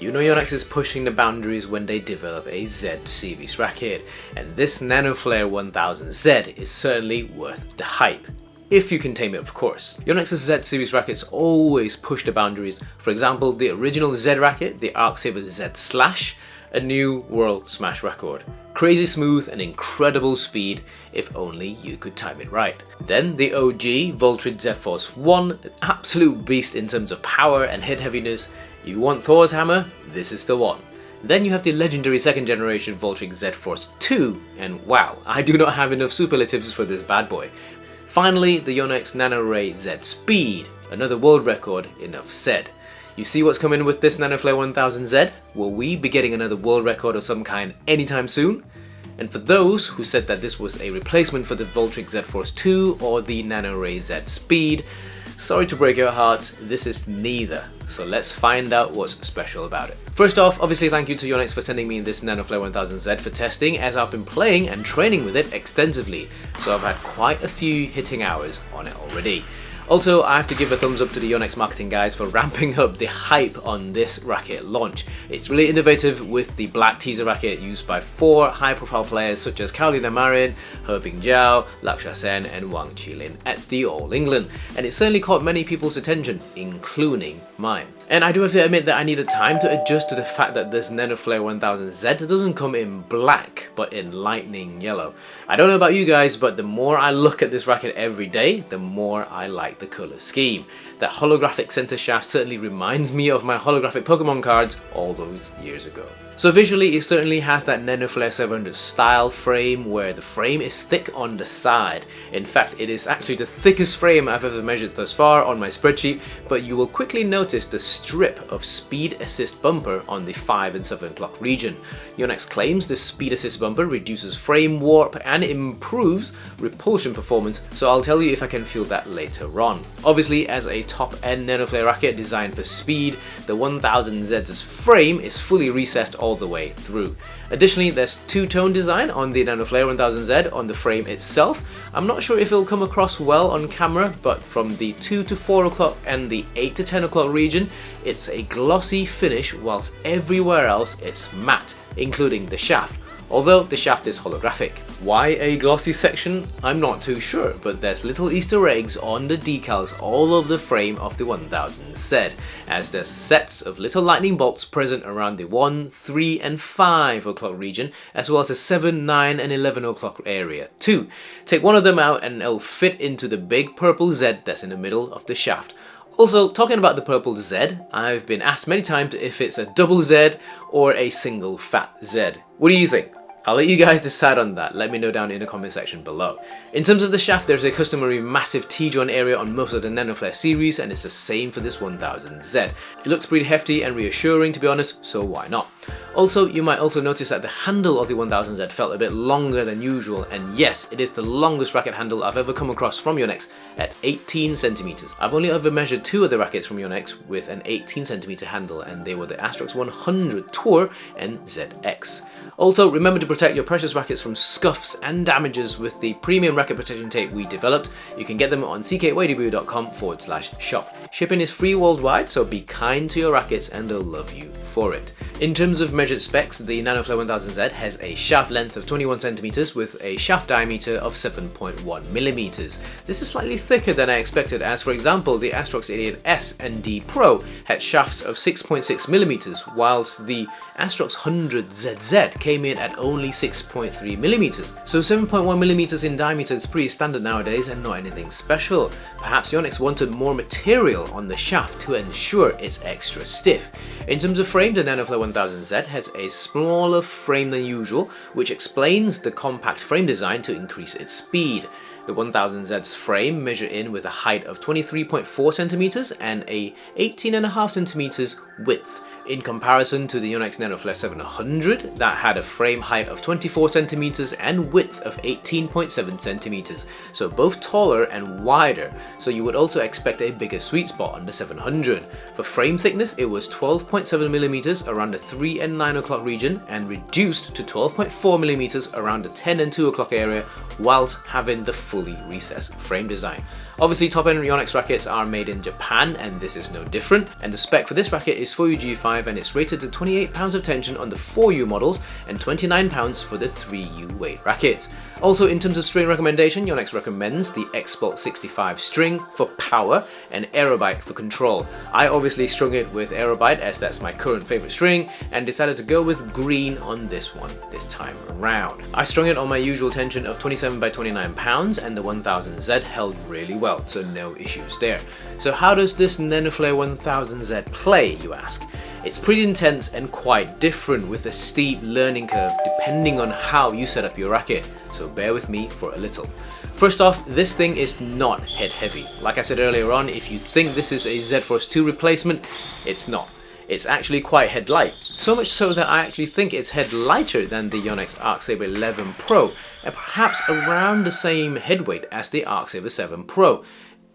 You know Yonex is pushing the boundaries when they develop a Z series racket, and this Nanoflare 1000Z is certainly worth the hype. If you can tame it, of course. Yonex's Z series rackets always push the boundaries. For example, the original Z racket, the Arcsaber Z Slash, a new world smash record. Crazy smooth and incredible speed, if only you could time it right. Then the OG Voltric Z-Force 1, absolute beast in terms of power and hit heaviness. You want Thor's hammer? This is the one. Then you have the legendary second generation Voltric Z-Force 2, and wow, I do not have enough superlatives for this bad boy. Finally, the Yonex Nanoray Z-Speed, another world record, enough said. You see what's coming with this Nanoflare 1000Z? Will we be getting another world record of some kind anytime soon? And for those who said that this was a replacement for the Voltric Z-Force 2 or the Nanoray Z-Speed, sorry to break your heart, this is neither. So let's find out what's special about it. First off, obviously thank you to Yonex for sending me this Nanoflare 1000Z for testing, as I've been playing and training with it extensively, so I've had quite a few hitting hours on it already. Also, I have to give a thumbs up to the Yonex marketing guys for ramping up the hype on this racket launch. It's really innovative with the black teaser racket used by 4 high-profile players such as Carolina Marin, BingJiao, Lakshya Sen and Wang Chilin at the All England, and it certainly caught many people's attention, including mine. And I do have to admit that I needed time to adjust to the fact that this Nanoflare 1000Z doesn't come in black, but in lightning yellow. I don't know about you guys, but the more I look at this racket every day, the more I like the colour scheme. That holographic centre shaft certainly reminds me of my holographic Pokemon cards all those years ago. So visually, it certainly has that Nanoflare 700 style frame where the frame is thick on the side. In fact, it is actually the thickest frame I've ever measured thus far on my spreadsheet, but you will quickly notice the strip of speed assist bumper on the 5 and 7 o'clock region. Yonex claims this speed assist bumper reduces frame warp and improves repulsion performance, so I'll tell you if I can feel that later on. Obviously, as a top-end Nanoflare racket designed for speed, the 1000Z's frame is fully recessed all the way through. Additionally, there's two-tone design on the Nanoflare 1000Z on the frame itself. I'm not sure if it'll come across well on camera, but from the 2 to 4 o'clock and the 8 to 10 o'clock region, it's a glossy finish, whilst everywhere else it's matte, including the shaft, although the shaft is holographic. Why a glossy section? I'm not too sure, but there's little Easter eggs on the decals all over the frame of the 1000Z, as there's sets of little lightning bolts present around the 1, 3 and 5 o'clock region, as well as the 7, 9 and 11 o'clock area too. Take one of them out and it'll fit into the big purple Z that's in the middle of the shaft. Also, talking about the purple Z, I've been asked many times if it's a double Z or a single fat Z. What do you think? I'll let you guys decide on that. Let me know down in the comment section below. In terms of the shaft, there's a customary massive T-joint area on most of the Nanoflare series, and it's the same for this 1000Z. It looks pretty hefty and reassuring, to be honest, so why not? Also, you might also notice that the handle of the 1000Z felt a bit longer than usual, and yes, it is the longest racket handle I've ever come across from Yonex at 18 centimeters. I've only ever measured 2 of the rackets from Yonex with an 18 centimeter handle, and they were the Astrox 100 Tour and ZX. Also, remember to protect your precious rackets from scuffs and damages with the premium racket protection tape we developed. You can get them on ckydw.com/shop. Shipping is free worldwide, so be kind to your rackets and they'll love you for it. In terms of measured specs, the Nanoflare 1000Z has a shaft length of 21 centimeters with a shaft diameter of 7.1 millimeters. This is slightly thicker than I expected, as for example, the Astrox 88S and D Pro had shafts of 6.6 millimeters, whilst the Astrox 100 ZZ came in at only 6.3 millimeters. So 7.1 millimeters in diameter is pretty standard nowadays and not anything special. Perhaps Yonex wanted more material on the shaft to ensure it's extra stiff. In terms of frame, the Nanoflare 1000Z has a smaller frame than usual, which explains the compact frame design to increase its speed. The 1000Z's frame measured in with a height of 23.4 centimeters and a 18.5 centimeters width. In comparison to the Yonex Nanoflare 700, that had a frame height of 24 centimeters and width of 18.7 centimeters, so both taller and wider, so you would also expect a bigger sweet spot on the 700. For frame thickness, it was 12.7 millimeters around the 3 and 9 o'clock region and reduced to 12.4 millimeters around the 10 and 2 o'clock area, whilst having the fully recessed frame design. Obviously, top-end Yonex rackets are made in Japan, and this is no different. And the spec for this racket is 4U G5, and it's rated to 28 pounds of tension on the 4U models and 29 pounds for the 3U weight rackets. Also, in terms of string recommendation, Yonex recommends the X-Bolt 65 string for power and Aerobite for control. I obviously strung it with Aerobite as that's my current favorite string, and decided to go with green on this one this time around. I strung it on my usual tension of 27 by 29 pounds, and the 1000Z held really well, so no issues there. So how does this Nanoflare 1000Z play, you ask? It's pretty intense and quite different, with a steep learning curve depending on how you set up your racket, so bear with me for a little. First off, this thing is not head heavy. Like I said earlier on, if you think this is a Z-Force 2 replacement, it's not. It's actually quite head light. So much so that I actually think it's head lighter than the Yonex Arc Saber 11 Pro, and perhaps around the same head weight as the Arc Saber 7 Pro.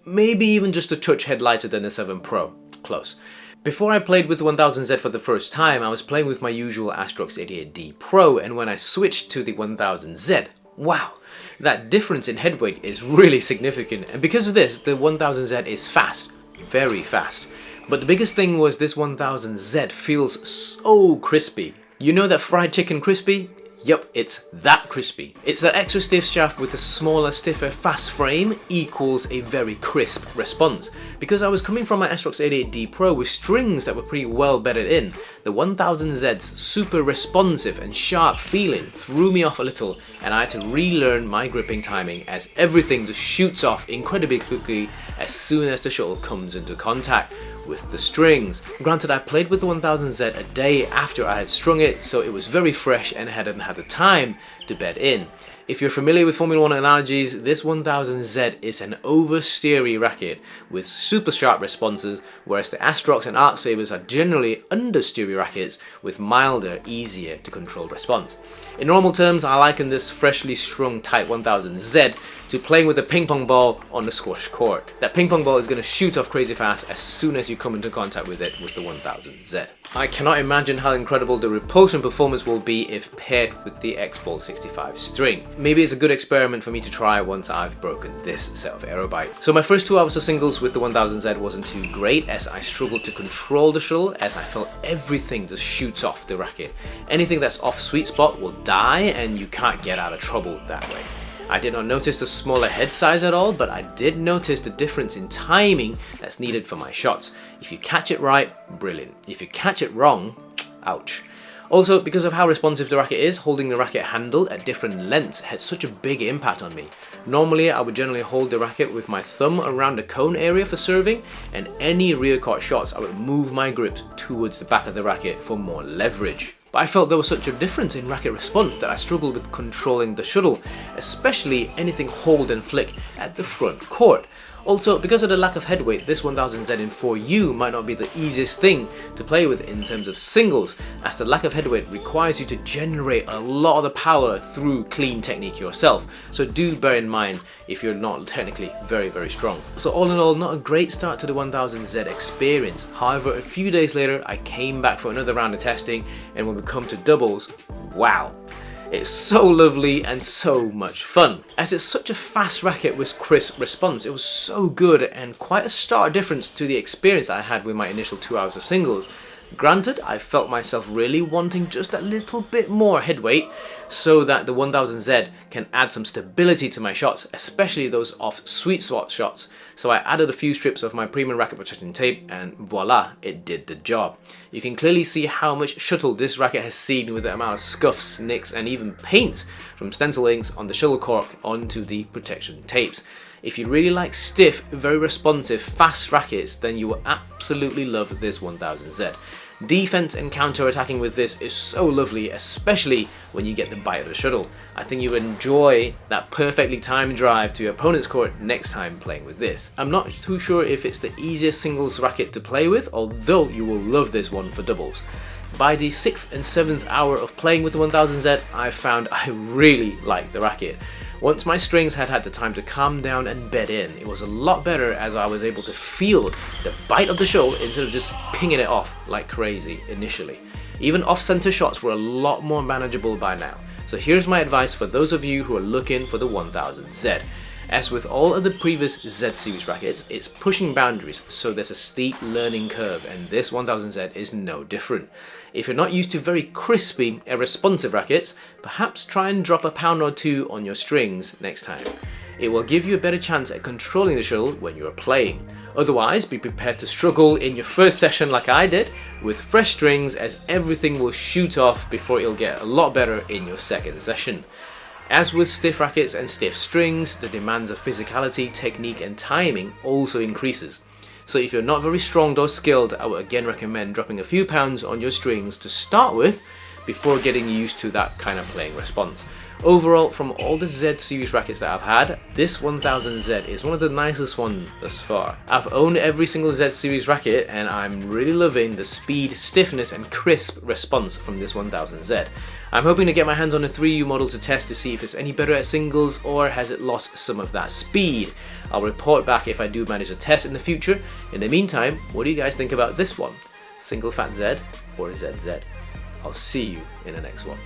Maybe even just a touch head lighter than the 7 Pro. Close. Before I played with the 1000Z for the first time, I was playing with my usual Astrox 88D Pro, and when I switched to the 1000Z, wow! That difference in head weight is really significant, and because of this, the 1000Z is fast. Very fast. But the biggest thing was this 1000Z feels so crispy. You know that fried chicken crispy? Yup, it's that crispy. It's that extra stiff shaft with a smaller, stiffer, fast frame equals a very crisp response. Because I was coming from my Astrox 88D Pro with strings that were pretty well bedded in, the 1000Z's super responsive and sharp feeling threw me off a little, and I had to relearn my gripping timing as everything just shoots off incredibly quickly as soon as the shuttle comes into contact with the strings. Granted, I played with the 1000Z a day after I had strung it, so it was very fresh and hadn't had the time to bed in. If you're familiar with Formula 1 analogies, this 1000Z is an oversteery racket with super sharp responses, whereas the Astrox and Arc Sabers are generally understeery rackets with milder, easier to control response. In normal terms, I liken this freshly strung Type 1000Z to playing with a ping pong ball on the squash court. That ping pong ball is going to shoot off crazy fast as soon as you come into contact with it with the 1000Z. I cannot imagine how incredible the repulsion performance will be if paired with the X-Bolt 65 string. Maybe it's a good experiment for me to try once I've broken this set of Aerobite. So my first 2 hours of singles with the 1000Z wasn't too great, as I struggled to control the shuttle, as I felt everything just shoots off the racket. Anything that's off sweet spot will die, and you can't get out of trouble that way. I did not notice the smaller head size at all, but I did notice the difference in timing that's needed for my shots. If you catch it right, brilliant. If you catch it wrong, ouch. Also, because of how responsive the racket is, holding the racket handle at different lengths had such a big impact on me. Normally, I would generally hold the racket with my thumb around the cone area for serving, and any rear court shots, I would move my grips towards the back of the racket for more leverage. But I felt there was such a difference in racket response that I struggled with controlling the shuttle, especially anything hold and flick at the front court. Also, because of the lack of head weight, this 1000Z in 4U might not be the easiest thing to play with in terms of singles, as the lack of head weight requires you to generate a lot of the power through clean technique yourself, so do bear in mind if you're not technically very strong. So all in all, not a great start to the 1000Z experience. However, a few days later, I came back for another round of testing, and when we come to doubles, wow! It's so lovely and so much fun. As it's such a fast racket with crisp response, it was so good and quite a stark difference to the experience I had with my initial 2 hours of singles. Granted, I felt myself really wanting just a little bit more head weight so that the 1000Z can add some stability to my shots, especially those off sweet spot shots. So I added a few strips of my premium racket protection tape, and voila, it did the job. You can clearly see how much shuttle this racket has seen with the amount of scuffs, nicks and even paint from stencil inks on the shuttle cork onto the protection tapes. If you really like stiff, very responsive, fast rackets, then you will absolutely love this 1000Z. Defense and counter-attacking with this is so lovely, especially when you get the bite of the shuttle. I think you enjoy that perfectly timed drive to your opponent's court next time playing with this. I'm not too sure if it's the easiest singles racket to play with, although you will love this one for doubles. By the 6th and 7th hour of playing with the 1000Z, I found I really like the racket. Once my strings had had the time to calm down and bed in, it was a lot better as I was able to feel the bite of the shuttle instead of just pinging it off like crazy initially. Even off-center shots were a lot more manageable by now. So here's my advice for those of you who are looking for the 1000Z. As with all of the previous Z series rackets, it's pushing boundaries, so there's a steep learning curve, and this 1000Z is no different. If you're not used to very crispy and responsive rackets, perhaps try and drop a pound or two on your strings next time. It will give you a better chance at controlling the shuttle when you are playing. Otherwise, be prepared to struggle in your first session like I did, with fresh strings, as everything will shoot off before it'll get a lot better in your second session. As with stiff rackets and stiff strings, the demands of physicality, technique and timing also increases. So if you're not very strong or skilled, I would again recommend dropping a few pounds on your strings to start with before getting used to that kind of playing response. Overall, from all the Z series rackets that I've had, this 1000Z is one of the nicest ones thus far. I've owned every single Z series racket and I'm really loving the speed, stiffness and crisp response from this 1000Z. I'm hoping to get my hands on a 3U model to test to see if it's any better at singles or has it lost some of that speed. I'll report back if I do manage to test in the future. In the meantime, what do you guys think about this one? Single Fat Z or ZZ? I'll see you in the next one.